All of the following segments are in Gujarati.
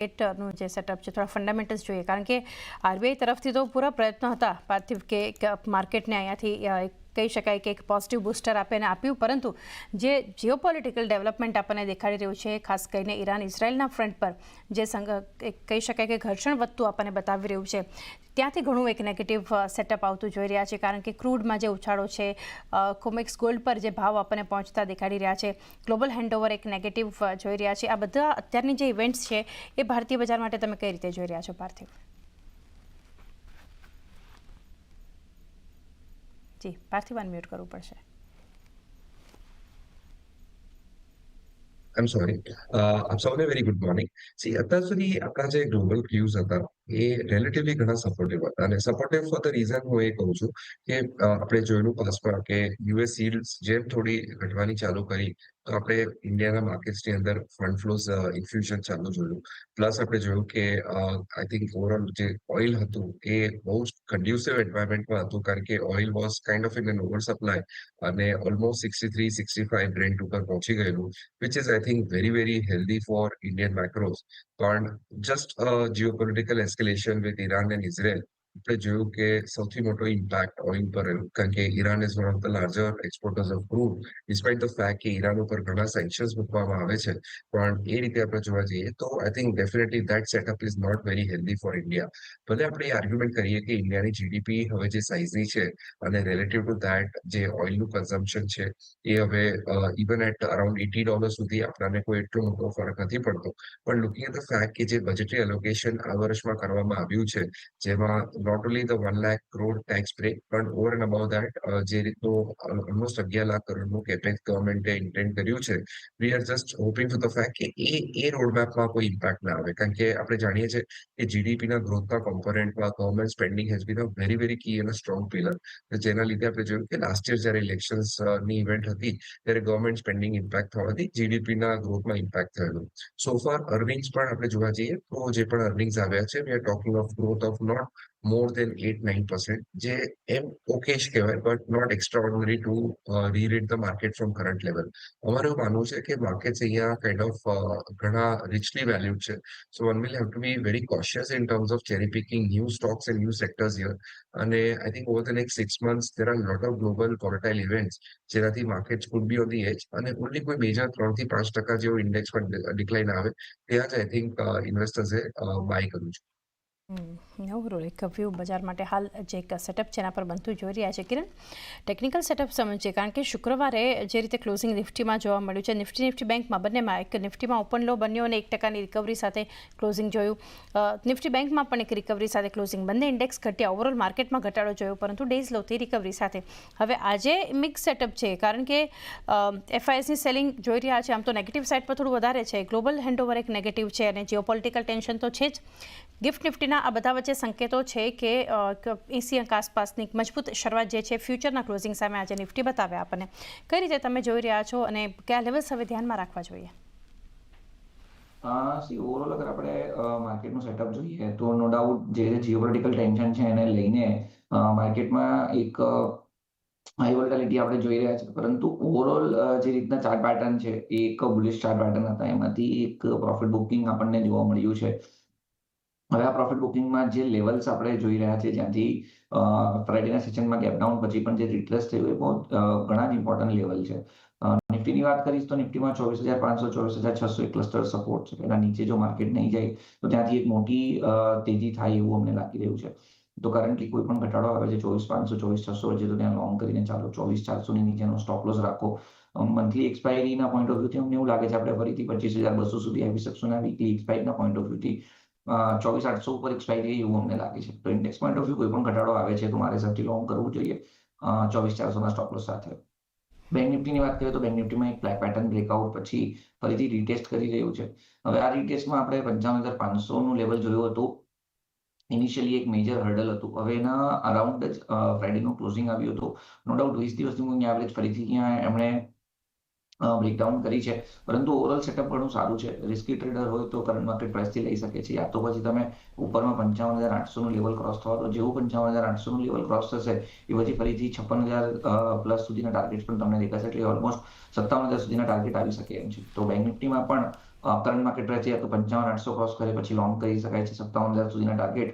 નું જે સેટઅપ છે થોડા ફંડામેન્ટલ્સ જોઈએ, કારણ કે આરબીઆઈ તરફથી તો પૂરા પ્રયત્નો હતા પાર્થિવ કે માર્કેટને અહીંયાથી કહી શકાય કે એક પોઝિટિવ બૂસ્ટર આપે અને આપ્યું, પરંતુ જે જીઓપોલિટિકલ ડેવલપમેન્ટ આપણને દેખાડી રહ્યું છે, ખાસ કરીને ઈરાન ઇઝરાયલના ફ્રન્ટ પર જે કહી શકાય કે ઘર્ષણ વધતું આપણને બતાવી રહ્યું છે, ત્યાંથી ઘણું એક નેગેટિવ સેટઅપ આવતું જોઈ રહ્યા છે, કારણ કે ક્રૂડમાં જે ઉછાળો છે, કોમેક્સ ગોલ્ડ પર જે ભાવ આપણને પહોંચતા દેખાડી રહ્યા છે, ગ્લોબલ હેન્ડઓવર એક નેગેટિવ જોઈ રહ્યા છે. આ બધા અત્યારની જે ઇવેન્ટ્સ છે એ ભારતીય બજાર માટે તમે કઈ રીતે જોઈ રહ્યા છો પાર્થિવ? જી પાર્થિવ, અનમ્યુટ કરવું પડશે. I'm sorry. સૌને વેરી ગુડ મોર્નિંગ. અત્યાર સુધી આપણા જે ગ્લોબલ ક્યુઝ હતા એ રિલેટિવલી ઘણા સપોર્ટિવ હતા, અને સપોર્ટિવ ફોર ધ રીઝન હું એ કહું છું કે આપણે જોયેલું પાસમાં કે યુએસ સીડ્સ જેમ થોડી ઘટવાની ચાલુ કરી તો આપણે ઇન્ડિયાના માર્કેટ્સની અંદર ફંડ ફ્લોઝ ઇન્ફ્યુઝન ચાલુ જોયું. પ્લસ આપણે જોયું કે આઈ થિંક ઓવરઓલ જે ઓઇલ હતું એ બહુ જ કન્ડ્યુસિવ એન્વાયરમેન્ટમાં હતું, કારણ કે oil was kind of in an over supply અને ઓલમોસ્ટ 63-65 બ્રેન્ટ ઉપર પહોંચી ગયેલું, which is I think very healthy for Indian macros. પણ just geopolitical escalation with Iran and Israel આપણે જોયું કે સૌથી મોટો ઇમ્પેક્ટ ઓઇલ પર રહ્યું, કારણ કે Iran is one of the larger exporters of crude, despite the fact કે ઇરાન ઉપર ઘણા સેન્કશન્સ મૂકવામાં આવે છે. પણ એ રીતે આપણે જોવા જઈએ તો I think definitely that setup is not very healthy for India. ભલે આપણે એ આર્ગ્યુમેન્ટ કરીએ કે ઇન્ડિયાની જીડીપી હવે જે સાઇઝની છે અને રિલેટિવ ટુ દેટ જે ઓઇલનું કન્ઝમ્પશન છે એ હવે ઇવન એટ અરાઉન્ડ $80 સુધી આપણને કોઈ એટલો મોટો ફરક નથી પડતો. પણ લુકિંગ એટ ધ ફેક્ટ કે જે બજેટરી એલોકેશન આ વર્ષમાં કરવામાં આવ્યું છે, જેમાં not only the 1 lakh crore tax break, પણ ઓવર એન્ડ અબાઉ દેટ જે રીતનું ઓલમોસ્ટ 11 લાખ કરોડનું કેપેક્સ ગવર્મેન્ટે ઇન્ટેન્ડ કર્યું છે, we R just hoping for the fact કે એ રોડમેપમાં કોઈ ઇમ્પેક્ટ ના આવે, કારણ કે આપણે જાણીએ છીએ કે જીડીપીના ગ્રોથના કોમ્પોનન્ટમાં government spending has been a very key અને સ્ટ્રોંગ પિલર. જેના લીધે આપણે જોયું કે લાસ્ટ યર જ્યારે ઇલેક્શન્સની ઇવેન્ટ હતી ત્યારે ગવર્મેન્ટ સ્પેન્ડિંગ ઇમ્પેક્ટ થવાથી જીડીપીના ગ્રોથમાં ઇમ્પેક્ટ થયેલું. સો ફાર અર્નિંગ્સ પણ આપણે જોવા જઈએ તો જે પણ અર્નિંગ્સ આવ્યા છે, we are talking of growth of not more than 8-9%, જે એમ ઓકેશ કહેવાય, but not extraordinary to rerate the market from current level. અમારું એવું માનવું છે કે માર્કેટ્સ અહીંયા કાઇન્ડ ઓફ ઘણા રિચલી વેલ્યુડ છે. So one will have to be very cautious in terms of cherry picking new stocks and new sectors here. અને I think over the next 6 months there are lot of global volatile events જેનાથી markets could be on the edge, અને ઓનલી કોઈ મેજર 3-5% જેવો ઇન્ડેક્સ પર ડિક્લાઇન આવે ત્યાં જ આઈ થિંક ઇન્વેસ્ટર્સે બાય કરવું છે. નવું એક વ્યૂ બજાર માટે હાલ જે એક સેટઅપ છે એના પર બનતું જોઈ રહ્યા છે. કિરણ, ટેકનિકલ સેટઅપ સમજીએ, કારણ કે શુક્રવારે જે રીતે ક્લોઝિંગ નિફ્ટીમાં જોવા મળ્યું છે, નિફ્ટી બેંકમાં બંનેમાં એક નિફ્ટીમાં ઓપન લો બન્યો અને 1%ની રિકવરી સાથે ક્લોઝિંગ જોયું. નિફ્ટી બેંકમાં પણ એક રિકવરી સાથે ક્લોઝિંગ, બંને ઇન્ડેક્સ ઘટ્યા, ઓવરઓલ માર્કેટમાં ઘટાડો જોયો, પરંતુ ડેઝ લોથી રિકવરી સાથે. હવે આજે મિક્સ સેટઅપ છે, કારણ કે એફઆઈએસની સેલિંગ જોઈ રહ્યા છે. આમ તો નેગેટિવ સાઇડ પર થોડું વધારે છે, ગ્લોબલ હેન્ડઓવર એક નેગેટિવ છે અને જીઓપોલિટિકલ ટેન્શન તો છે જ. ગિફ્ટ નિફ્ટીના આ બધા વચ્ચે સંકેતો છે કે 80 અંક આસપાસની મજબૂત શરૂઆત જે છે ફ્યુચરના ક્લોઝિંગ સામે આજે નિફ્ટી બતાવે આપણને. કઈ રીતે તમે જોઈ રહ્યા છો અને કયા લેવલ્સ હવે ધ્યાનમાં રાખવા જોઈએ? ઓવરઓલ અગર આપણે માર્કેટનું સેટઅપ જોઈએ તો નો ડાઉટ જે જીઓપોલિટિકલ ટેન્શન છે એને લઈને માર્કેટમાં એક હાઈ વોલેટિલિટી આપણે જોઈ રહ્યા છીએ, પરંતુ ઓવરઓલ જે રીતના ચાર્ટ પેટર્ન છે એ એક બુલિશ ચાર્ટ પેટર્ન હતા, એમાંથી એક પ્રોફિટ બુકિંગ આપણને જોવા મળ્યું છે. હવે આ પ્રોફિટ બુકિંગમાં જે લેવલ્સ આપણે જોઈ રહ્યા છે, જ્યાંથી ફ્રાઇડેના સેશનમાં ગેપ ડાઉન પછી પણ જે રિટ્રેસ થયું એ બહુ ઘણા જ ઇમ્પોર્ટન્ટ લેવલ છે. નિફ્ટીની વાત કરીશ તો નિફ્ટીમાં 24,500 24,600 એક ક્લસ્ટર સપોર્ટ છે. એના નીચે જો માર્કેટ નહીં જાય તો ત્યાંથી એક મોટી તેજી થાય એવું અમને લાગી રહ્યું છે. તો કરન્ટલી કોઈ પણ ઘટાડો આવે છે 24,500 24,600 વચ્ચે, તો ત્યાં લોંગ કરીને ચાલો 24,400 ની નીચેનો સ્ટોપ લોસ રાખો. મંથલી એક્સપાયરીના પોઈન્ટ ઓફ વ્યૂથી અમને એવું લાગે છે આપણે ફરીથી 25,200 સુધી આવી શકશું, અને વીકલી એક્સપાયરીના પોઈન્ટ ઓફ વ્યૂથી 24,800 ઉપર એક્સપાયરી એવું અમને લાગે છે. તો ઇન્ડેક્સ પોઈન્ટ ઓફ વ્યૂ કોઈ પણ ઘટાડો આવે છે તો મારે હિસાબથી લોંગ કરવું જોઈએ 24,400 સ્ટોપ લોસ સાથે. બેંક નિફ્ટીની વાત કરીએ તો બેંક નિફ્ટીમાં એક બ્લેક પેટર્ન બ્રેકઆઉટ પછી ફરીથી રીટેસ્ટ કરી રહ્યું છે. હવે આ રીટેસ્ટમાં આપણે 55,500 નું લેવલ જોયું હતું. ઇનિશિયલી એક મેજર હર્ડલ હતું. હવે એના અરાઉન્ડ જ ફ્રાઇડેનું ક્લોઝિંગ આવ્યું હતું. નો ડાઉટ 20 દિવસની મૂવિંગ એવરેજ ફરીથી ત્યાં એમણે બ્રેકડાઉન કરી છે, પરંતુ ઓવરઓલ સેટઅપ ઘણું સારું છે. રિસ્કી ટ્રેડર હોય તો કરંટ માર્કેટ પ્રાઇસથી લઈ શકે છે, યા તો પછી તમે ઉપરમાં 55,800 નું લેવલ ક્રોસ થવા તો જેવું 55,800 નું લેવલ ક્રોસ થશે એ પછી ફરીથી 56,000 પ્લસ સુધીના ટાર્ગેટ પણ તમને દેખાશે, એટલે ઓલમોસ્ટ 57,000 સુધીના ટાર્ગેટ આવી શકે એમ છે. તો બેંક નિફ્ટીમાં પણ કરંટ માર્કેટ પ્રાઇસ તો 55,800 ક્રોસ કરે પછી લોંગ કરી શકાય છે 57,000 સુધીના ટાર્ગેટ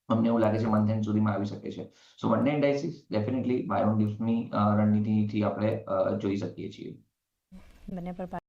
અમને એવું લાગે છે મંથ એન્ડ સુધીમાં આવી શકે છે. સો બંને ઇન્ડાઇસીસ ડેફિનેટલી બાય ઓન ડિપ્સની રણનીતિથી આપણે જોઈ શકીએ છીએ. બંને પર